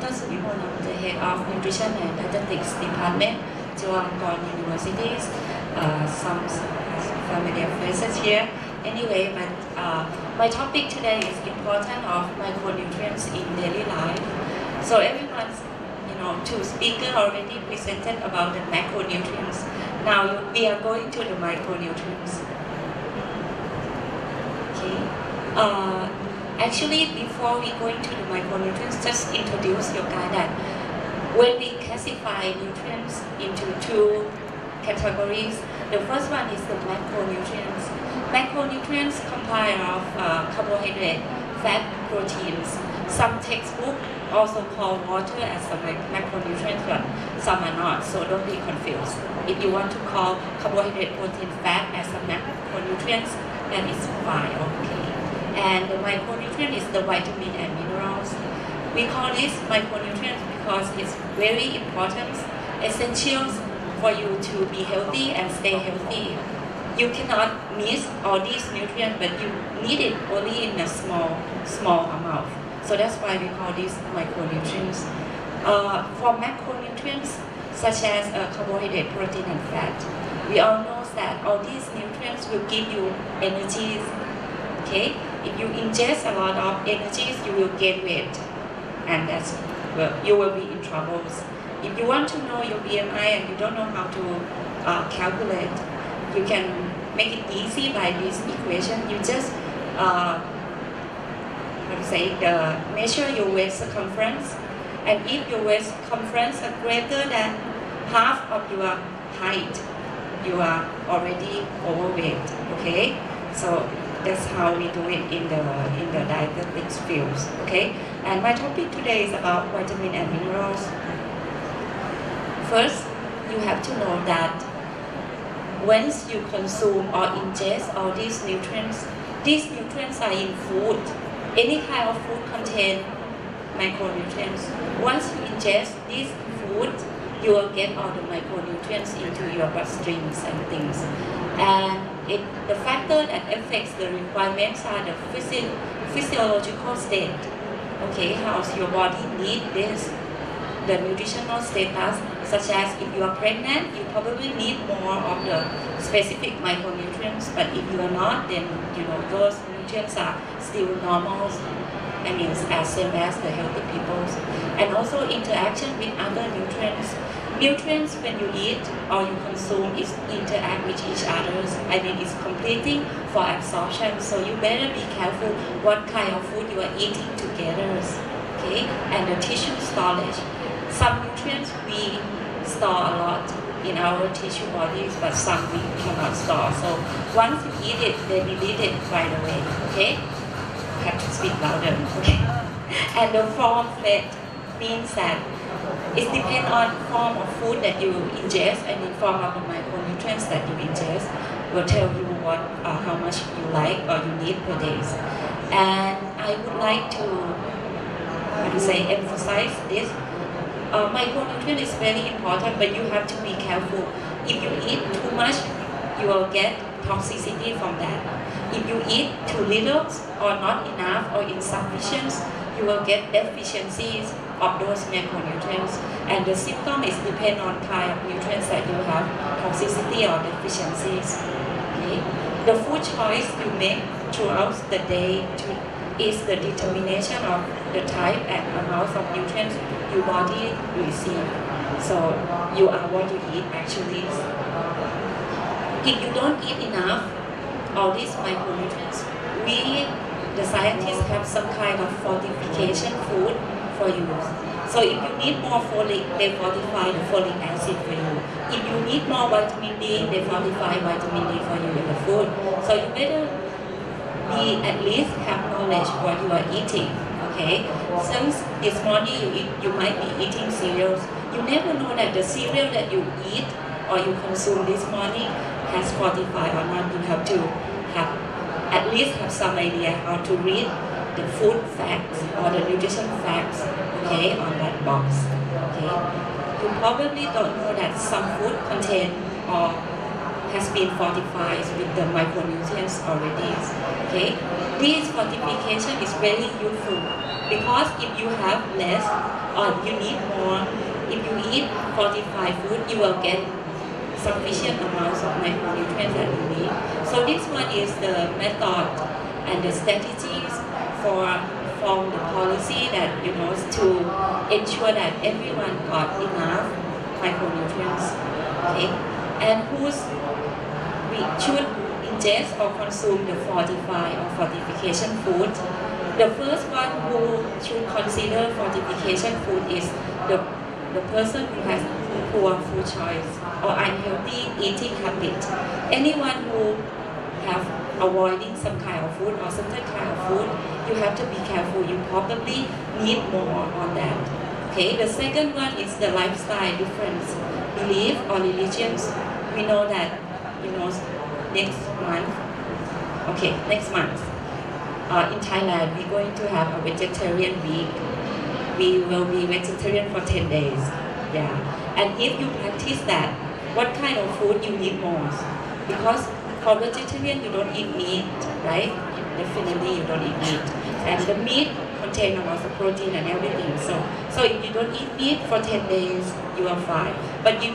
Dr. SUWIMOL, the head of Nutrition and Dietetics Department, Chulalongkorn Universities. Some familiar faces here. Anyway, but my topic today is importance of micronutrients in daily life. So everyone's, two speakers already presented about the macronutrients. Now we are going to the micronutrients. Okay. Actually, before we go into the micronutrients, just introduce you guys that when we classify nutrients into two categories, the first one is the macronutrients. Macronutrients comprise of carbohydrate, fat, proteins. Some textbooks also call water as a macronutrient, but some are not, so don't be confused. If you want to call carbohydrate, protein, fat as a macronutrients, then it's fine, okay. And the micronutrient is the vitamin and minerals. We call this micronutrients because it's very important, essentials for you to be healthy and stay healthy. You cannot miss all these nutrients, but you need it only in a small amount. So that's why we call these micronutrients. For macronutrients, such as carbohydrate, protein, and fat, we all know that all these nutrients will give you energies. Okay, if you ingest a lot of energies, you will gain weight, and you will be in troubles. If you want to know your BMI and you don't know how to calculate, you can make it easy by this equation. You just measure your waist circumference, and if your waist circumference is greater than half of your height, you are already overweight. Okay, so that's how we do it in the dietetics fields. Okay, and my topic today is about vitamin and minerals. First, you have to know that once you consume or ingest all these nutrients are in food. Any kind of food contains micronutrients. Once you ingest this food, you will get all the micronutrients into your bloodstreams and things. And the factor that affects the requirements are the physiological state. Okay, how your body needs this. The nutritional status, such as if you are pregnant, you probably need more of the specific micronutrients, but if you are not, then those nutrients are still normal. I mean, as same as the healthy people. And also interaction with other nutrients. Nutrients, when you eat or you consume, is interact with each other. I mean, it's completing for absorption. So you better be careful what kind of food you are eating together. Okay, and the tissue storage. Some nutrients we store a lot in our tissue bodies, but some we cannot store. So once you eat it, they delete it right away. Okay, I have to speak louder. Okay, and the form plate means that it depends on form of food that you ingest, and in form of the micronutrients that you ingest will tell you how much you like or you need per day. And I would like to emphasize this. Micronutrient is very important, but you have to be careful. If you eat too much, you will get toxicity from that. If you eat too little or not enough or insufficient, you will get deficiencies of those macronutrients. And the symptom is depend on kind of nutrients that you have, toxicity or deficiencies. Okay? The food choice you make throughout the day is the determination of the type and amount of nutrients your body receives. So you are what you eat actually. If you don't eat enough all these micronutrients, the scientists have some kind of fortification food for you. So if you need more folic, they fortify the folic acid for you. If you need more vitamin D, they fortify vitamin D for you in the food. So you better at least have knowledge what you are eating. Okay, since this morning you might be eating cereals, you never know that the cereal that you eat or you consume this morning has fortified or not. You have to at least have some idea how to read the food facts or the nutrition facts, okay, on that box. Okay, you probably don't know that some food contain or has been fortified with the micronutrients already. Okay, this fortification is very useful because if you have less or you need more, if you eat fortified food, you will get sufficient amounts of micronutrients that you need. So this one is the method and the strategies from the policy that to ensure that everyone got enough micronutrients. Okay, and we should ingest or consume the fortified or fortification food. The first one who should consider fortification food is the person who has poor food choice or unhealthy eating habit. Anyone who have avoiding some kind of food or certain kind of food, you have to be careful. You probably need more on that. Okay, the second one is the lifestyle difference, belief or religions. We know that next month in Thailand we're going to have a vegetarian week. We will be vegetarian for 10 days. Yeah, and if you practice that, what kind of food you need most? Because for vegetarian you don't eat meat, right? Definitely you don't eat meat, and the meat contains a lot of protein and everything. So if you don't eat meat for 10 days, you are fine. But you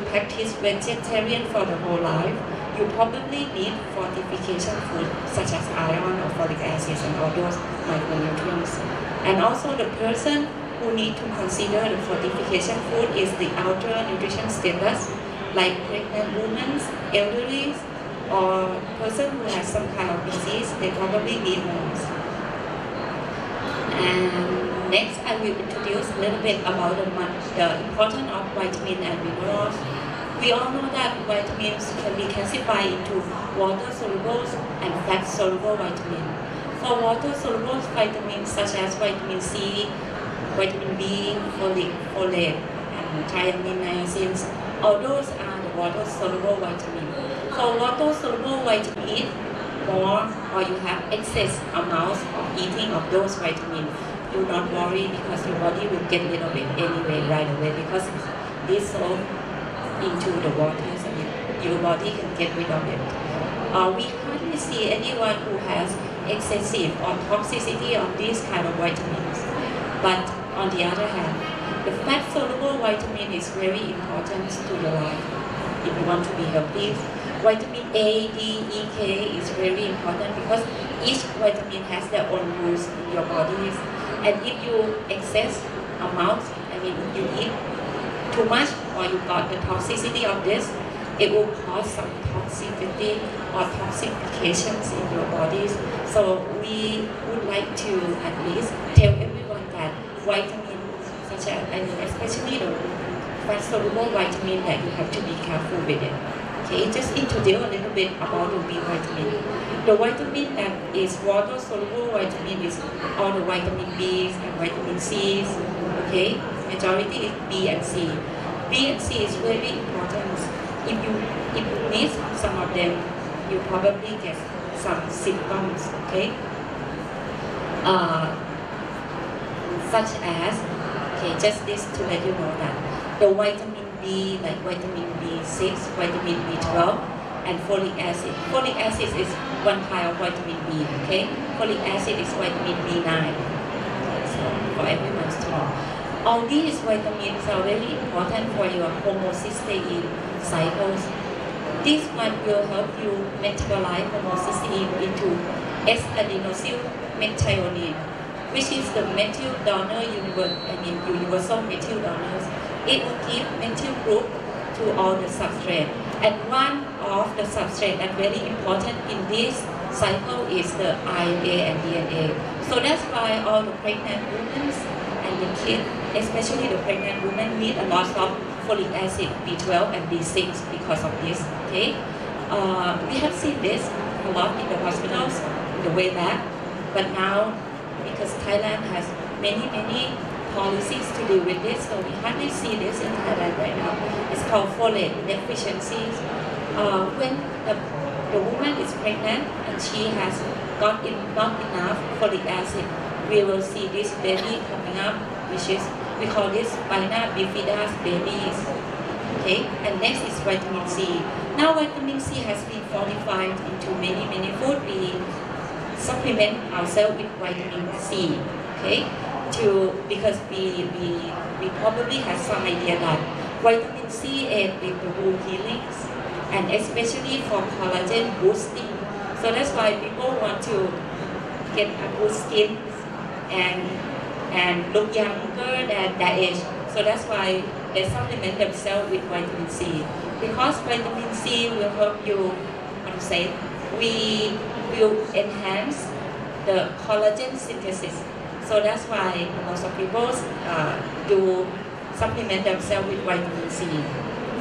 practice vegetarian for the whole life, you probably need fortification food such as iron or folic acid and all those micronutrients. And also the person who need to consider the fortification food is the outer nutrition status, like pregnant women, elderly, or person who has some kind of disease. They probably need more. And next, I will introduce a little bit about the importance of vitamin and minerals. We all know that vitamins can be classified into water-soluble and fat-soluble vitamins. For water-soluble vitamins such as vitamin C, vitamin B, folate, and thiamine, all those are the water-soluble vitamins. For water-soluble vitamin, eat more or you have excess amounts of eating of those vitamins. Do not worry because your body will get rid of it anyway right away because it's dissolved into the water, so your body can get rid of it. We hardly see anyone who has excessive or toxicity of these kind of vitamins. But on the other hand, the fat-soluble vitamin is very important to your life if you want to be healthy. Vitamin A, D, E, K is very important because each vitamin has their own rules in your bodies. And if you excess amounts, if you eat too much or you got the toxicity of this, it will cause some toxicity or toxifications in your bodies. So we would like to at least tell everyone that vitamins such as, especially the fat-soluble vitamin, that you have to be careful with it. Okay, just introduce a little bit about the B vitamin. The vitamin that is water-soluble vitamin is all the vitamin B's and vitamin C's. Okay, majority is B and C. B and C is very important. If you miss some of them, you probably get some symptoms. Okay, such as just this to let you know that the vitamin B, like vitamin B6, vitamin B12, and folic acid. Folic acid is one kind of vitamin B, okay? Folic acid is vitamin B9. Okay, so for everyone to know. All these vitamins are very important for your homocysteine cycles. This one will help you metabolize homocysteine into S-adenosylmethionine, which is the methyl donor universal methyl donors. It will give methyl group to all the substrate. And one of the substrate that's very important in this cycle is the RNA and DNA. So that's why all the pregnant women and the kids, especially the pregnant women, need a lot of folic acid, B12 and B6 because of this. Okay, we have seen this a lot in the hospitals in the way back, but now because Thailand has many policies to deal with this, so we hardly see this in Thailand right now. It's called folate deficiencies. When the woman is pregnant and she has not enough folic acid, we will see this baby coming up, which is, we call this spina bifida babies. Okay, and next is vitamin C. Now vitamin C has been fortified into many food. We supplement ourselves with vitamin C. Okay, because we probably have some idea that vitamin C aids with the wound healings and especially for collagen boosting. So that's why people want to get a good skin and look younger than their age. So that's why they supplement themselves with vitamin C. Because vitamin C will help you, what to say, we will enhance the collagen synthesis. So that's why most of people do supplement themselves with vitamin C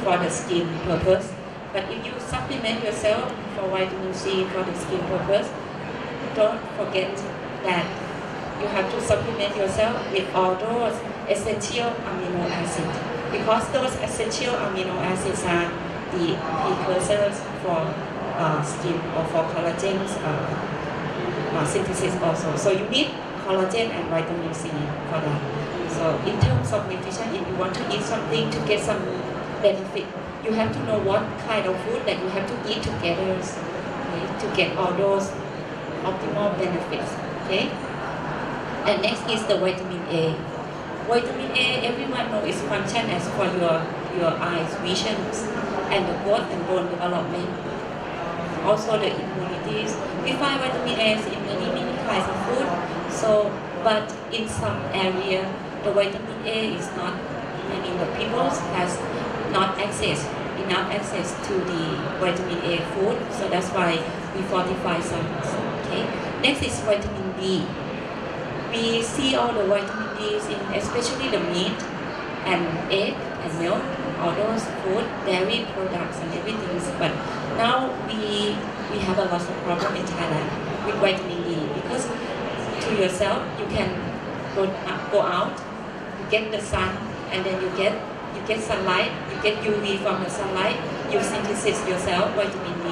for the skin purpose. But if you supplement yourself for vitamin C for the skin purpose, don't forget that you have to supplement yourself with all those essential amino acids, because those essential amino acids are the precursors for skin or for collagen synthesis also. So you need collagen and vitamin C for that. So in terms of nutrition, if you want to eat something to get some benefit, you have to know what kind of food that you have to eat together, okay, to get all those optimal benefits. Okay. And next is the vitamin A. Vitamin A, everyone knows its function as for your eyes, visions, and the growth and bone development. Also the immunities. We find vitamin A in many kinds of food. So, but in some area, the vitamin A is not, the people has not enough access to the vitamin A food. So that's why we fortify some. Okay. Next is vitamin D. We see all the vitamin D's in especially the meat and egg and milk, all those food, dairy products and everything. But now we have a lot of problem in Thailand with vitamin D, because to yourself you can go out, you get the sun, and then you get sunlight, you get UV from the sunlight, you synthesize yourself vitamin D.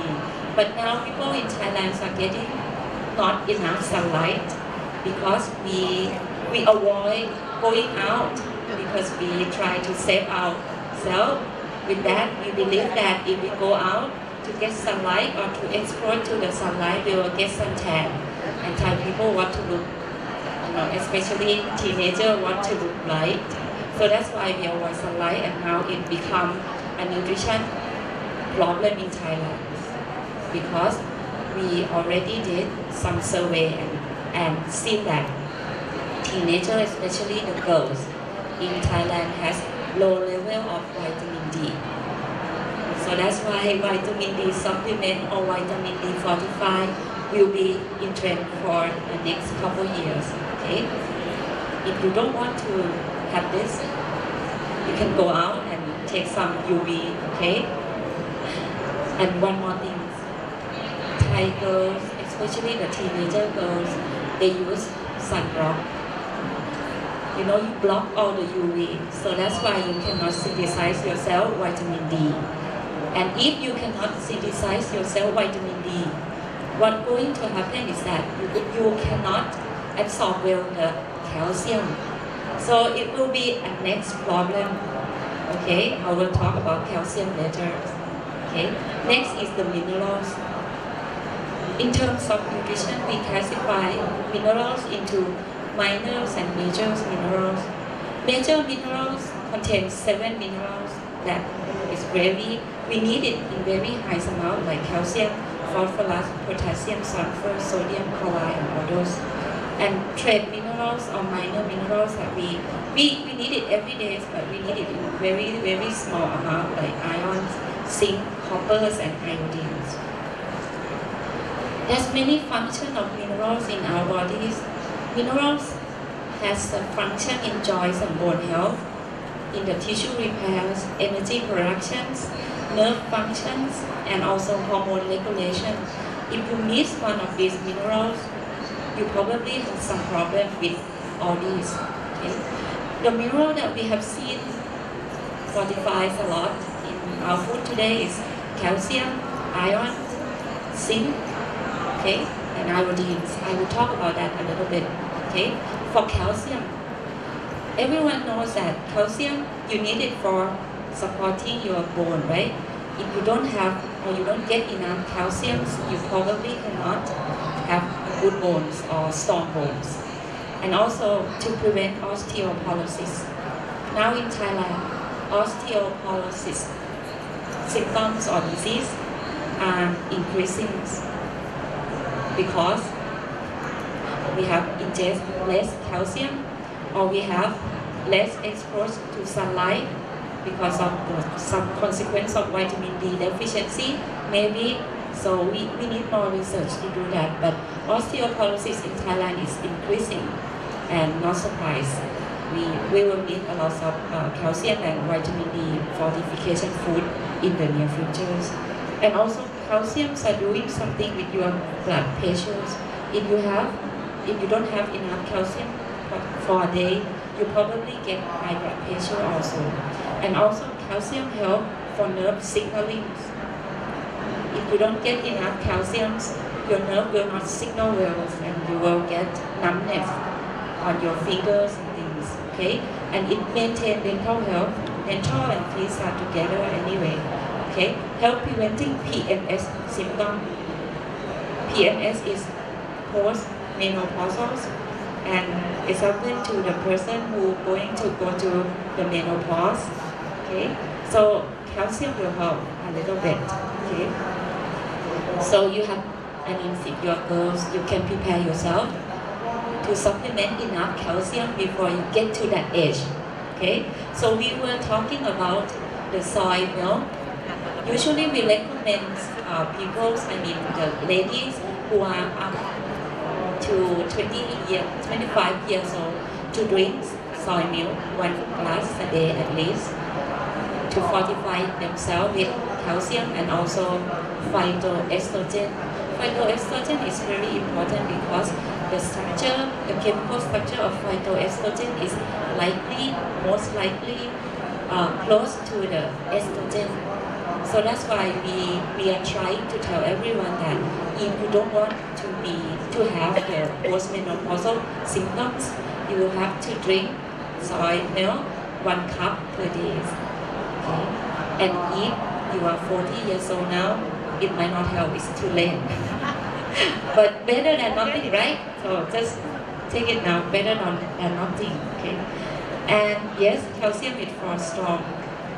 But now people in Thailand are getting not enough sunlight, because we avoid going out, because we try to save ourselves. With that, we believe that if we go out to get sunlight or to expose to the sunlight, we will get suntan. And Thai people want to look, especially teenagers want to look light. So that's why we avoid sunlight, and now it become a nutrition problem in Thailand, because we already did some survey and see that teenagers, especially the girls in Thailand, has low level of vitamin D. So that's why vitamin D supplement or vitamin D fortified will be in trend for the next couple years. Okay, if you don't want to have this, you can go out and take some UV. Okay, and one more thing, Thai girls, especially the teenager girls, they use sunblock. You block all the UV, so that's why you cannot synthesize yourself vitamin D. And if you cannot synthesize yourself vitamin D, what's going to happen is that you cannot absorb well the calcium. So it will be a next problem. Okay, I will talk about calcium later. Okay, next is the minerals. In terms of nutrition, we classify minerals into minors and major minerals. Major minerals contain 7 minerals that is we need it in very high amount, like calcium, phosphorus, potassium, sulfur, sodium, chloride, and all those. And trace minerals or minor minerals that we need it every day, but we need it in very small amount, like ions, zinc, coppers, and iodines. There's many functions of minerals in our bodies. Minerals has a function in joints and bone health, in the tissue repairs, energy productions, nerve functions, and also hormone regulation. If you miss one of these minerals, you probably have some problem with all these. Okay? The mineral that we have seen fortifies a lot in our food today is calcium, iron, zinc, okay, and iodines. I will talk about that a little bit. Okay, for calcium, everyone knows that calcium, you need it for supporting your bone, right? If you don't have or you don't get enough calcium, you probably cannot have good bones or strong bones. And also to prevent osteoporosis. Now in Thailand, osteoporosis symptoms or disease are increasing because we have ingest less calcium or we have less exposed to sunlight because of some consequence of vitamin D deficiency, maybe. So we need more research to do that. But osteoporosis in Thailand is increasing, and not surprised. We will need a lot of calcium and vitamin D fortification food in the near future. And also calciums are doing something with your blood pressures. If you don't have enough calcium for a day, you probably get high blood pressure also. And also calcium help for nerve signaling. If you don't get enough calcium, your nerve will not signal well and you will get numbness on your fingers and things, okay? And it maintains dental health. Dental and teeth are together anyway, okay? Help preventing PMS symptom. PMS is post-menopausal, and it's happening to the person who going to go to the menopause, okay? So calcium will help a little bit, okay? So you have, if you're girls, you can prepare yourself to supplement enough calcium before you get to that age, okay? So we were talking about the soy milk. Usually we recommend people, the ladies who are up to 25 years old to drink soy milk 1 glass a day at least to fortify themselves with calcium and also phytoestrogen. Phytoestrogen is very important because the chemical structure of phytoestrogen is most likely close to the estrogen. So that's why we are trying to tell everyone that if you don't want to have the postmenopausal symptoms, you will have to drink soy milk 1 cup per day. Okay? And if you are 40 years old now, it might not help, it's too late. But better than nothing, right? So just take it now, better than nothing, okay? And yes, calcium is for strong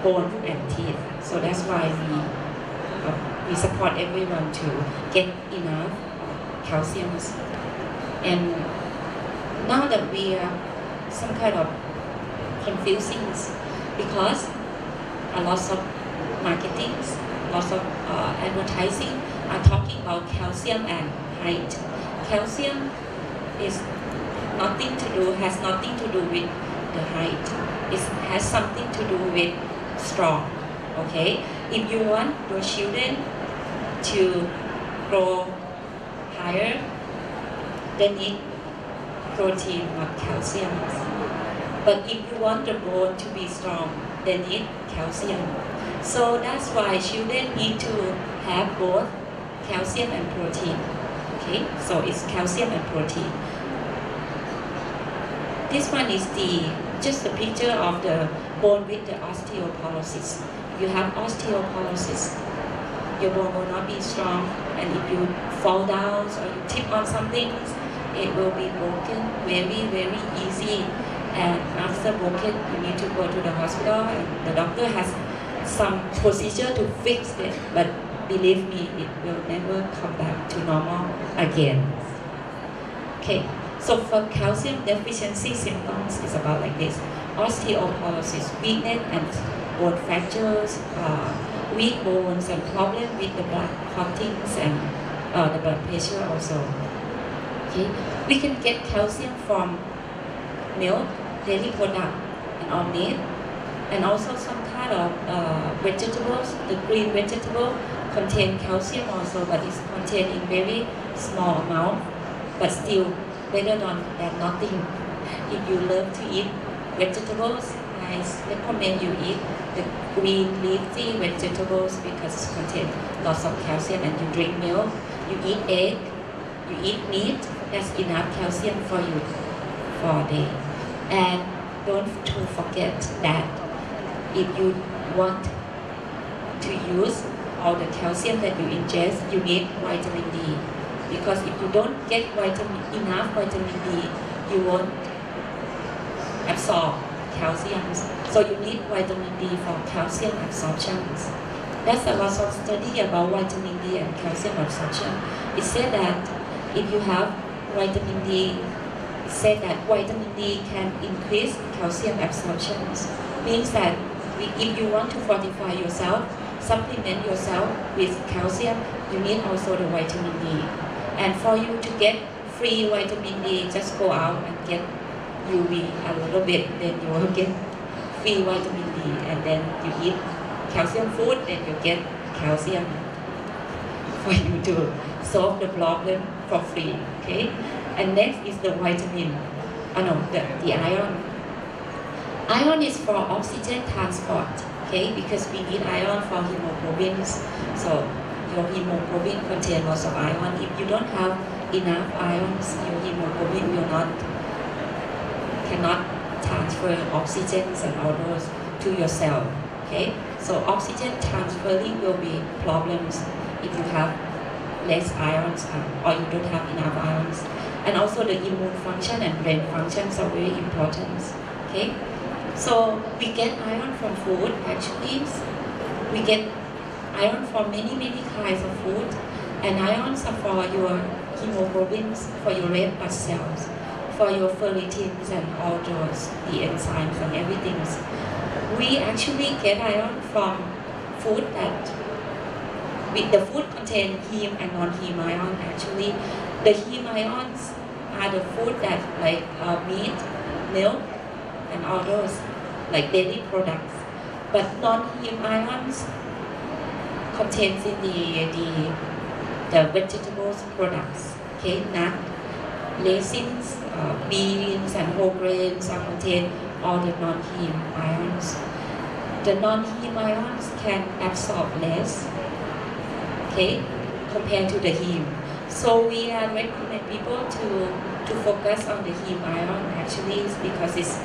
bone and teeth. So that's why we support everyone to get enough calcium. And now that we are some kind of confusing because a lot of marketing, lots of advertising are talking about calcium and height. Calcium has nothing to do with the height. It has something to do with strong. Okay? If you want your children to grow higher, they need protein, not calcium. But if you want the bone to be strong, they need calcium. So that's why children need to have both calcium and protein. Okay, so it's calcium and protein. This one is just a picture of the bone with the osteoporosis. If you have osteoporosis, your bone will not be strong, and if you fall down or you tip on something, it will be broken very, very easy. And after broken, you need to go to the hospital, and the doctor has some procedure to fix it, but believe me, it will never come back to normal again. Okay, so for calcium deficiency symptoms, it's about like this: osteoporosis, weakness and bone fractures, weak bones, and problem with the blood clottings and the blood pressure also. Okay, we can get calcium from milk, dairy product, and all meat, and also some kind of vegetables. The green vegetable contain calcium also, but it's contained in very small amount, but still better than nothing. If you love to eat vegetables, I recommend you eat the green leafy vegetables because it contains lots of calcium. And you drink milk, you eat egg, you eat meat, that's enough calcium for you for a day. And don't forget that if you want to use all the calcium that you ingest, you need vitamin D. Because if you don't get enough vitamin D, you won't absorb calcium. So you need vitamin D for calcium absorption. There's a lot of study about vitamin D and calcium absorption. It said that if you have vitamin D, it said that vitamin D can increase calcium absorption. Means that if you want to fortify yourself, supplement yourself with calcium, you need also the vitamin D. And for you to get free vitamin D, just go out and get UV a little bit, then you will get free vitamin D. And then you eat calcium food, then you get calcium for you to solve the problem for free. Okay. And next is the vitamin. The iron. Iron is for oxygen transport. Okay, because we need iron for hemoglobins. So your hemoglobin contains lots of iron. If you don't have enough ions, your hemoglobin cannot transfer oxygen and all those to your cell. Okay, so oxygen transferring will be problems if you have less ions or you don't have enough ions. And also the immune function and brain functions are very important. Okay, so we get iron from food. Actually, we get iron from many kinds of food, and ions are for your hemoglobins, for your red blood cells, for your ferritins and all those, the enzymes and everything. We actually get iron from food that the food contain heme and non-heme ion. Actually, the heme ions are the food that like meat, milk, and all those like dairy products. But non-heme ions contains in the vegetables products. Okay, nut, raisins, beans, and whole grains are contain all the non-heme ions. The non-heme ions can absorb less, okay, compared to the heme. So we recommend people to focus on the heme ion actually because it's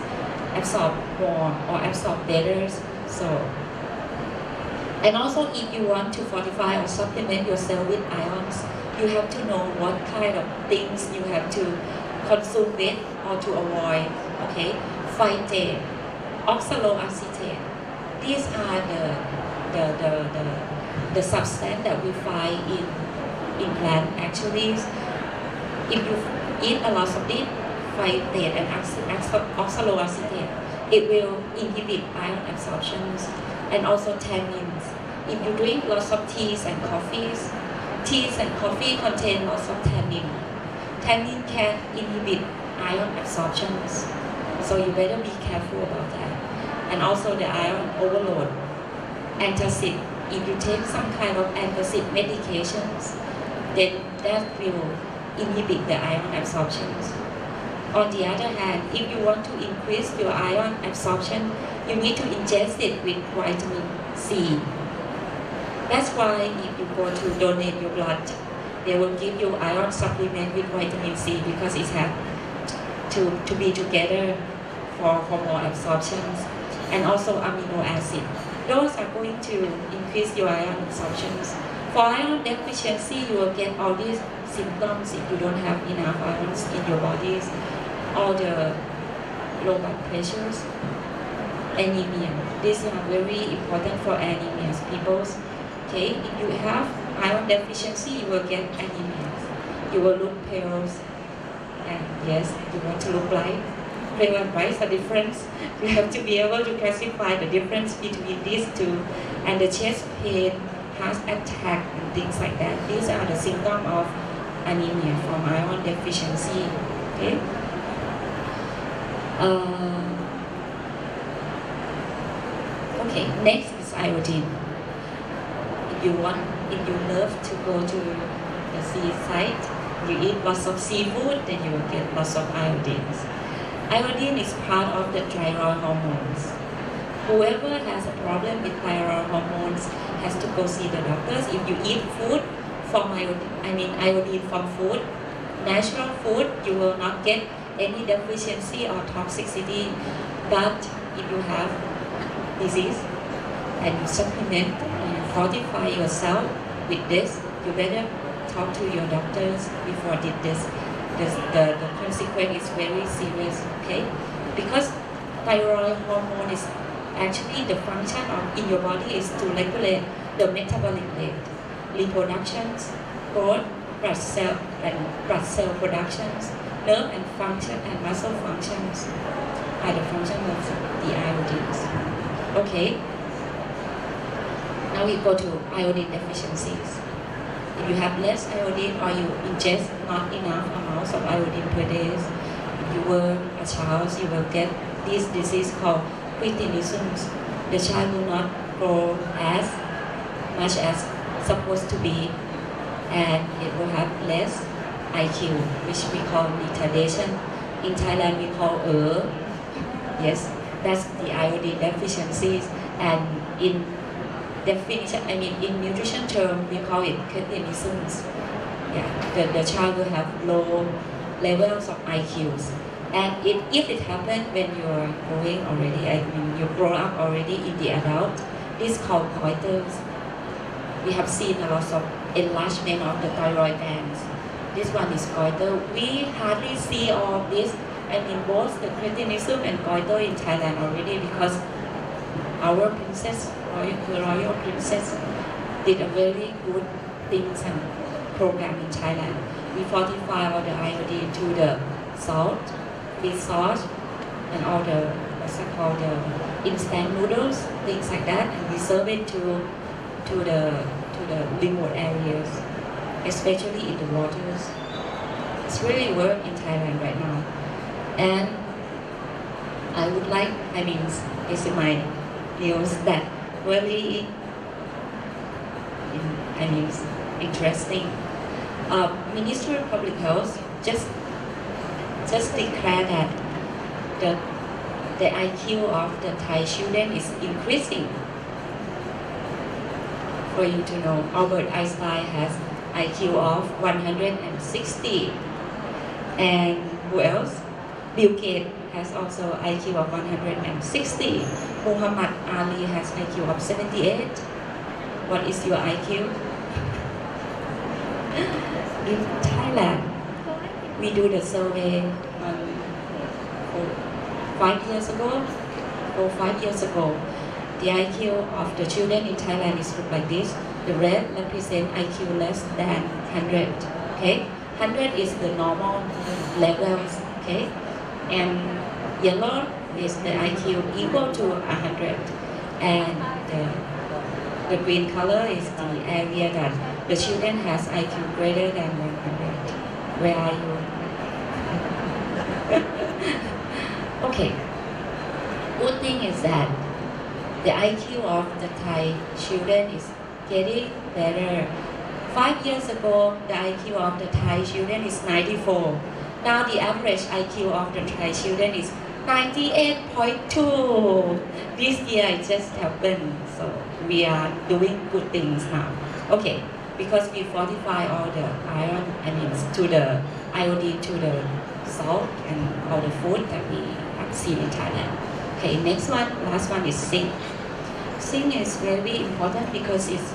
absorb more or absorb better. So, and also if you want to fortify or supplement yourself with ions, you have to know what kind of things you have to consume with or to avoid. Okay, phytate, oxaloacetate. These are the substance that we find in plant. Actually, if you eat a lot of it, phytate and oxaloacetate, it will inhibit iron absorptions and also tannins. If you drink lots of teas and coffees, teas and coffee contain lots of tannin. Tannin can inhibit iron absorptions, so you better be careful about that. And also the iron overload. Antacid, if you take some kind of antacid medications, then that will inhibit the iron absorptions. On the other hand, if you want to increase your iron absorption, you need to ingest it with vitamin C. That's why if you go to donate your blood, they will give you iron supplement with vitamin C because it has to be together for more absorptions. And also amino acid. Those are going to increase your iron absorptions. For iron deficiency, you will get all these symptoms if you don't have enough irons in your bodies. All the low blood pressures, anemia. These are very important for anemia people. Okay, if you have iron deficiency, you will get anemia. You will look pale, and yes, you want to look light. Pale and white are different. You have to be able to classify the difference between these two, and the chest pain, heart attack, and things like that. These are the symptoms of anemia from iron deficiency. Okay. Okay. Next is iodine. If you love to go to the seaside, you eat lots of seafood, then you will get lots of iodine. Iodine is part of the thyroid hormones. Whoever has a problem with thyroid hormones has to go see the doctors. If you eat food from iodine from food, natural food, you will not get any deficiency or toxicity. But if you have disease, and you supplement, you fortify yourself with this, you better talk to your doctors before did this. The consequence is very serious, okay? Because thyroid hormone is actually the function of in your body is to regulate the metabolic rate, reproductions, growth, blood cell productions, nerve and function and muscle functions are the function of the iodines. Okay. Now we go to iodine deficiencies. If you have less iodine or you ingest not enough amounts of iodine per day, if you were a child, you will get this disease called cretinisms. The child will not grow as much as supposed to be, and it will have less IQ, which we call retardation. In Thailand, we call Yes, that's the iodine deficiencies, and in definition, in nutrition term, we call it cretinisms. Yeah, the child will have low levels of IQs. And if it happens when you're growing already, you grow up already in the adult, this is called goiters. We have seen a lot of enlargement of the thyroid glands. This one is goiter. We hardly see all of this, both the cretinism and goiter in Thailand already, because our princess, the royal princess, did a very good things and program in Thailand. We fortify all the iodine to the salt, fish sauce, and all the what's it called, the instant noodles, things like that, and we serve it to the remote areas, especially in the waters. It's really work in Thailand right now, and I would like, it's in my news that really, interesting. Ministry of Public Health just declared that the IQ of the Thai children is increasing. For you to know, Albert Einstein has IQ of 160, and who else? Bill Gates has also IQ of 160. Muhammad Ali has IQ of 78. What is your IQ? In Thailand, we do the survey 5 years ago. 5 years ago, the IQ of the children in Thailand is look like this. The red represents IQ less than 100. Okay, 100 is the normal levels. Okay, and yellow is the IQ equal to 100, and the green color is the area that the children has IQ greater than 100. Where are you? Okay. Good thing is that the IQ of the Thai children is getting better. 5 years ago, the IQ of the Thai children is 94. Now the average IQ of the Thai children is 98.2. This year it just happened, so we are doing good things now. Okay, because we fortify all the iron, to the iodine, to the salt, and all the food that we have seen in Thailand. Okay, next one, last one is zinc. Zinc is very important because it's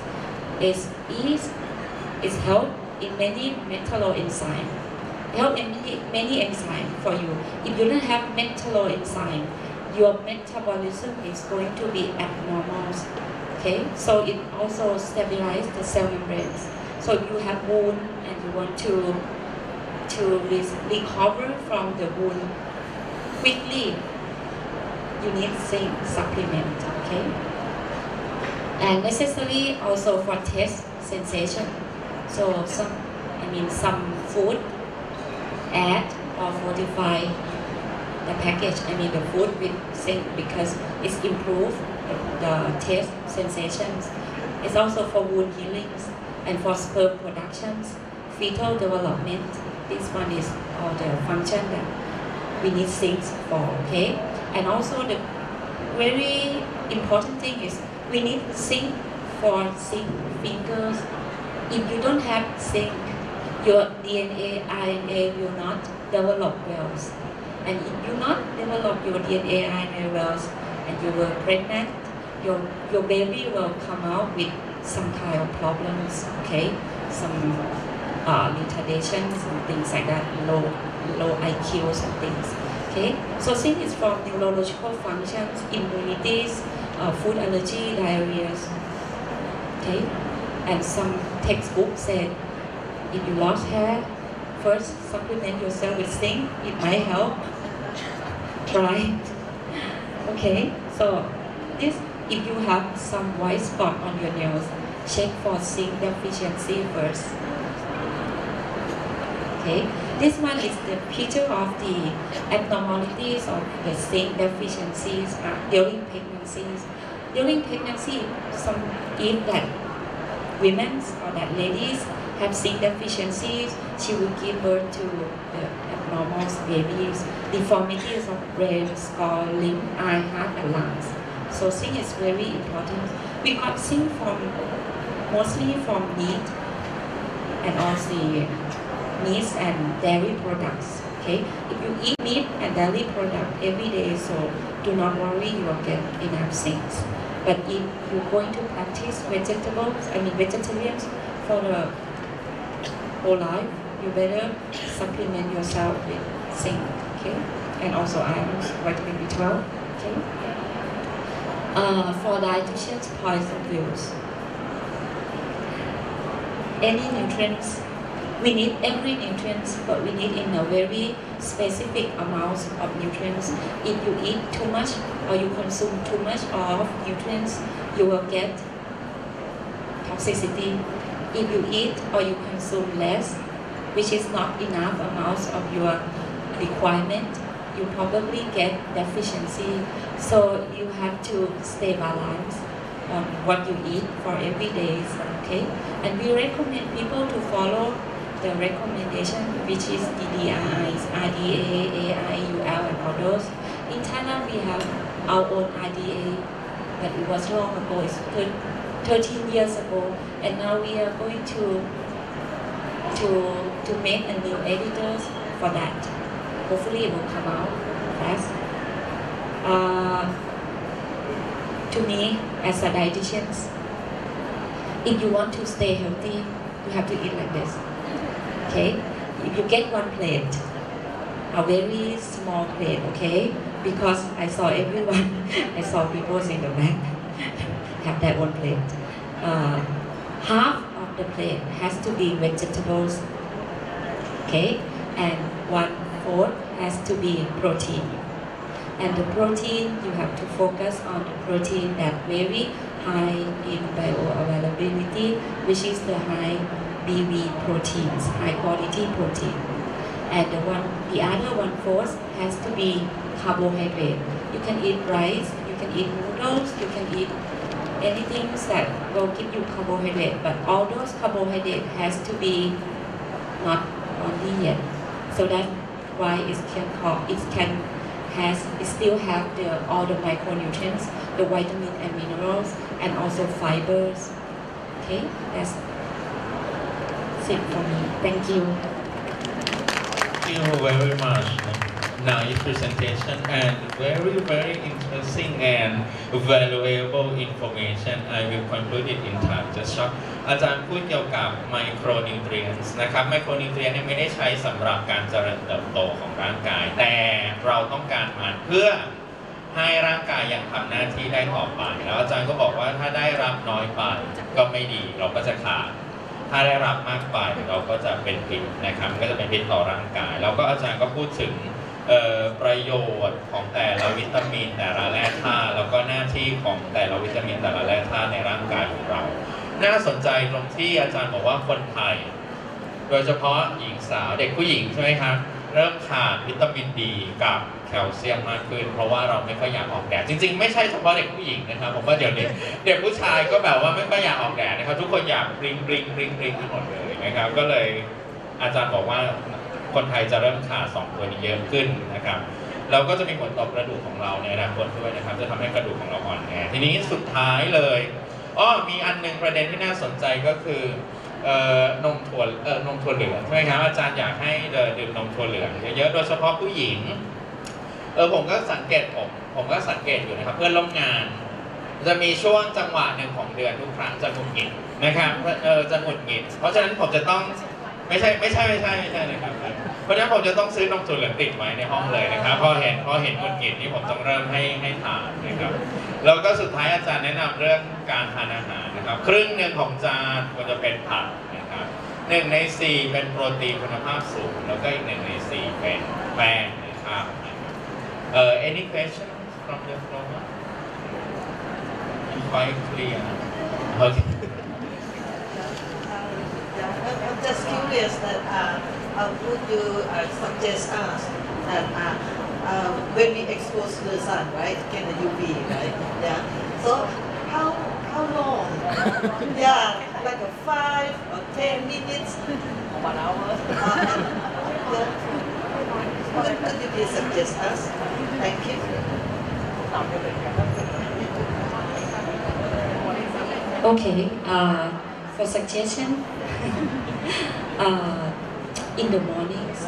help in many metalloenzymes. Help in many enzymes for you. If you don't have metalloenzyme, your metabolism is going to be abnormal. Okay, so it also stabilizes the cell membranes. So if you have wound and you want to recover from the wound quickly, you need zinc supplement. Okay, and necessary also for taste sensation. So some food add or fortify the package, the food with zinc, because it's improved the taste sensations. It's also for wound healings and for sperm productions, fetal development. This one is all the function that we need zinc for, okay? And also the very important thing is we need zinc for zinc fingers. If you don't have zinc, your DNA, RNA will not develop well. And if you not develop your DNA, RNA well, and you were pregnant, your baby will come out with some kind of problems, okay, some retardations and things like that, low IQs and things, okay. So since it's from neurological functions, immunities, food allergy, diarrhea, okay, and some textbooks said if you lost hair, first supplement yourself with zinc, it might help, right? Okay, so this, if you have some white spot on your nails, check for zinc deficiency first. Okay, this one is the picture of the abnormalities of the zinc deficiencies during pregnancies. During pregnancy, if that women or that ladies have zinc deficiencies, she will give birth to the abnormal babies, deformities of brain, skull, limb, eye, heart, and lungs. So zinc is very important. We got zinc mostly from meat and also meat and dairy products. Okay, if you eat meat and dairy product every day, so do not worry, you will get enough zinc. But if you're going to practice vegetarians for the whole life, you better supplement yourself with zinc, okay, and also iron, vitamin B12, okay. For dietitians' points of views, any nutrients, we need every nutrients, but we need in a very specific amounts of nutrients. If you eat too much or you consume too much of nutrients, you will get toxicity. If you eat or you consume less, which is not enough amounts of your requirement, you probably get deficiency. So you have to stay balanced on what you eat for every day, okay? And we recommend people to follow the recommendation, which is DDIs, RDA, AIUL, and all those. In Thailand, we have our own RDA, but it was long ago, it's 13 years ago, and now we are going to make a new editors for that. Hopefully it will come out fast. To me, as a dietitian, if you want to stay healthy, you have to eat like this. Okay? If you get one plate, a very small plate, okay? Because I saw everyone, I saw people in the back have that one plate. Half of the plate has to be vegetables, okay? And 1/4 has to be protein. And the protein, you have to focus on the protein that very high in bioavailability, which is the high BV proteins, high quality protein. And the other 1/4 has to be carbohydrate. You can eat rice, you can eat noodles, you can eat anything that will give you carbohydrate, but all those carbohydrate has to be not only yet. So that's why it still have all the micronutrients, the vitamin and minerals, and also fibers. Okay, that's it for me. Thank you. Thank you very much. Nice presentation and very, very interesting and valuable information. I will conclude it in Thai. Just short. อาจารย์พูดเกี่ยวกับ Micronutrients นะครับ Micronutrients ไม่ได้ใช้สำหรับการเจริญเติบโตของร่างกายแต่เราต้องการมันเพื่อให้ร่างกายยังทำหน้าที่ได้ต่อไปแล้วอาจารย์ก็บอกว่าถ้าได้รับน้อยไปก็ไม่ดีเราก็จะขาดถ้าได้รับมากไปเราก็จะเป็นพิษนะครับก็จะเป็นพิษต่อร่างกายแล้วก็อาจารย์ก็พูดถึงประโยชน์ของแต่ละวิตามินแต่ละแร่ธาตุแล้วก็หน้าที่ของแต่ละวิตามินแต่ละแร่ธาตุในร่างกายของเราน่าสนใจตรงที่อาจารย์บอกว่าคนไทยโดยเฉพาะหญิงสาวเด็กผู้หญิงใช่ไหมครับเริ่มขาดวิตามินดีกับแคลเซียมมากขึ้นเพราะว่าเราไม่ค่อยอยากออกแดดจริงๆไม่ใช่เฉพาะเด็กผู้หญิงนะครับผมว่าเดี๋ยวนี้เด็กผู้ชายก็แบบว่าไม่ค่อยอยากออกแดดนะครับทุกคนอยากบลิงทั้งหมดเลยนะครับก็เลยอาจารย์บอกว่าคนไทยจะเริ่มขาด2ตัวนี้เยอะขึ้นนะครับเราก็จะมีผลต่อกระดูกของเราในอนาคตด้วยนะครับจะทำให้กระดูกของเราอ่อนแอทีนี้สุดท้ายเลยมีอันหนึ่งประเด็นที่น่าสนใจก็คือนมถั่วเหลืองใช่ไหมครับอาจารย์อยากให้ดื่มนมถั่วเหลืองเยอะๆโดยเฉพาะผู้หญิงผมก็สังเกตอยู่นะครับเพื่อนร่วมงาน จะมีช่วงจังหวะหนึ่งของเดือนทุกครั้งจะหงุดหงิดนะครับจะหงุดหงิดเพราะฉะนั้นผมจะต้องไม่ใช่นะครับเพราะฉะนั้นผมจะต้องซื้อนมถั่วเหลืองติดไว้ในห้องเลยนะครับพอเห็นหงุดหงิดนี่ผมต้องเริ่มให้ทานนะครับแล้วก็สุดท้ายอาจารย์แนะนำเรื่องการทานอาหารนะครับครึ่งหนึ่งของจานควรจะเป็นผักนะครับ1 ใน 4เป็นโปรตีนคุณภาพสูงแล้วก็อีก1 ใน 4เป็นแป้งนะครับany question from the floor quite clear okay I'm just curious that would you suggest us that when we expose to the sun, right, get the UV, right? Yeah. So how long? Yeah, like a 5 or 10 minutes, 1 hour. Yeah. Could you please suggest us? Thank you. Okay. For suggestion. In the mornings,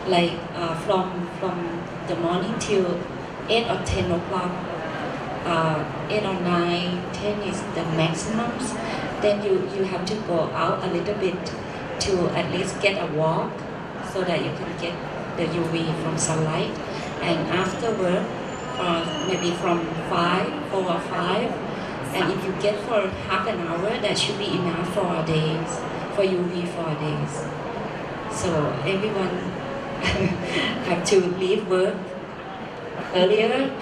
like from the morning till 8 or 10 o'clock, 8 or 9, 10 is the maximums. Then you have to go out a little bit to at least get a walk so that you can get the UV from sunlight. And after work, maybe from 4 or 5, and if you get for half an hour, that should be enough for a day. For UV 4 days. So everyone have to leave work earlier.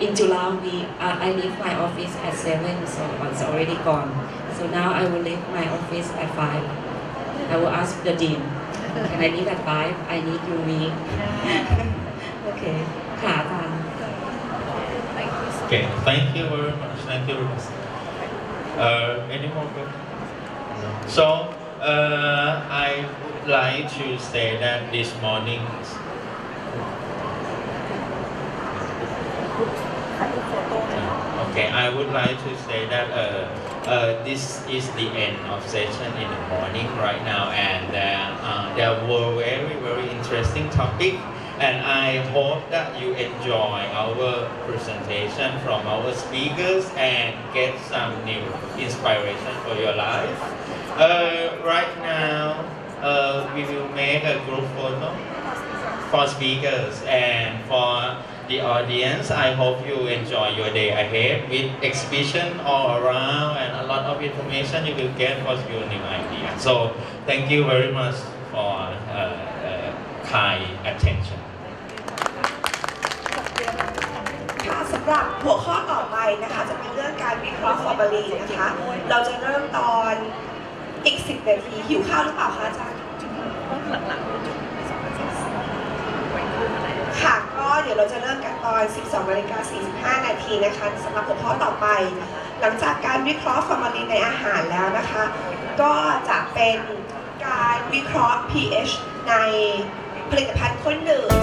In July, I leave my office at 7, so it's already gone. So now I will leave my office at 5. I will ask the dean, can I leave at 5? I need UV. Okay. Okay, thank you very much. Thank you very much. Any more questions? So, I would like to say that this morning, okay, I would like to say that this is the end of session in the morning right now, and there were very interesting topic, and I hope that you enjoy our presentation from our speakers and get some new inspiration for your life. Right now, we will make a group photo for speakers and for the audience. I hope you enjoy your day ahead with exhibition all around and a lot of information you will get for your new idea. So, thank you very much for kind attention. สำหรับหัวข้อต่อไปนะคะจะเป็นเรื่องการวิเคราะห์ฟอร์มาลีนนะคะเราจะเริ่มตอนอีก10 นาทีหิวข้าวหรือเปล่าคะอาจารย์ค่ะก็เดี๋ยวเราจะเริ่มกันตอน 12:45 นาทีนะคะสำหรับหัวข้อต่อไปหลังจากการวิเคราะห์ฟอร์มาลีนในอาหารแล้วนะคะก็จะเป็นการวิเคราะห์ pH ในผลิตภัณฑ์ข้นหนืด